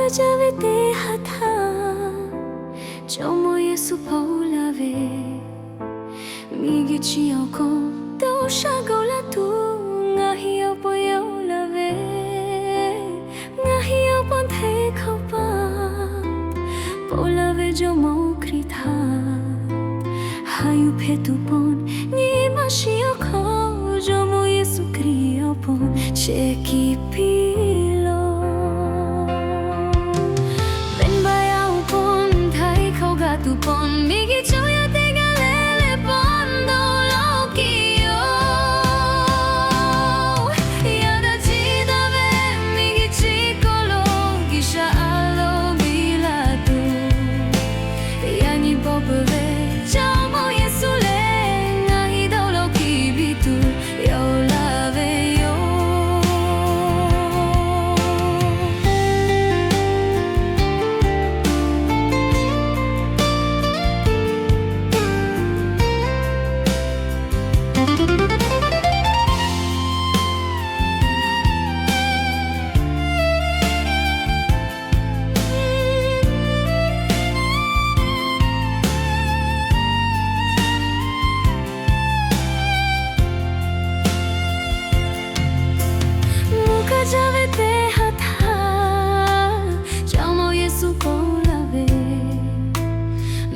Javete hatha Chomo Yesu paulave Migi chioko Do shagola tu Ngahio poyolave Ngahio panthe khopa Polave jomo kritha Hayu phetu pon Ni mashio kho Jomo Yesu krio pon Cheki pilo Tu pon migi choya te galele pondo lokio Yada chida ve migi chikolo gisha alo bilatu Yani popove chamo yesule ngahi dolo kibitu yo lave yo Javete hatha Chomo Yesu paulave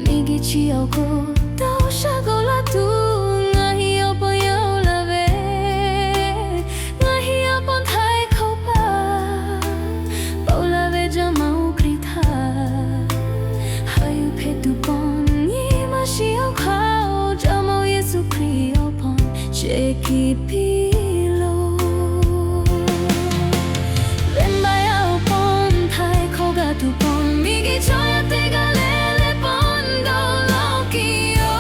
Migi chioko Do shagola tu Ngahio poyolave Ngahio ponthai khopa Paulave jamau kritha Hayu phetu pon Yima shio khao Jomo Yesu krio pon Cheki pilo Tu pon migi choya te galele pondo lokio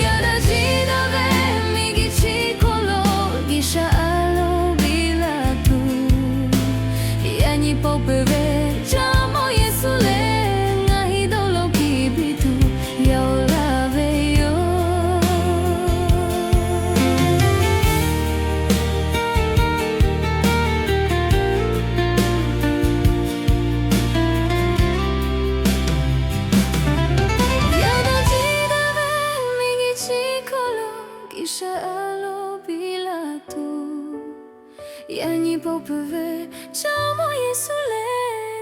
Yada chida ve migi chikolo gisha alo bilatu Yani popeve chamo yesule ngahi dolo kibitu yo lave yo Gisha alo bilatu Yani popeve Chamo yesule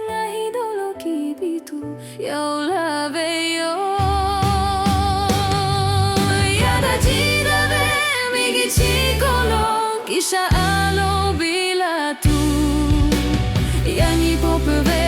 Ngahi dolo kibitu Yo lave yo Yada chida ve Migi chikolo Gisha alo bilatu Yani popeve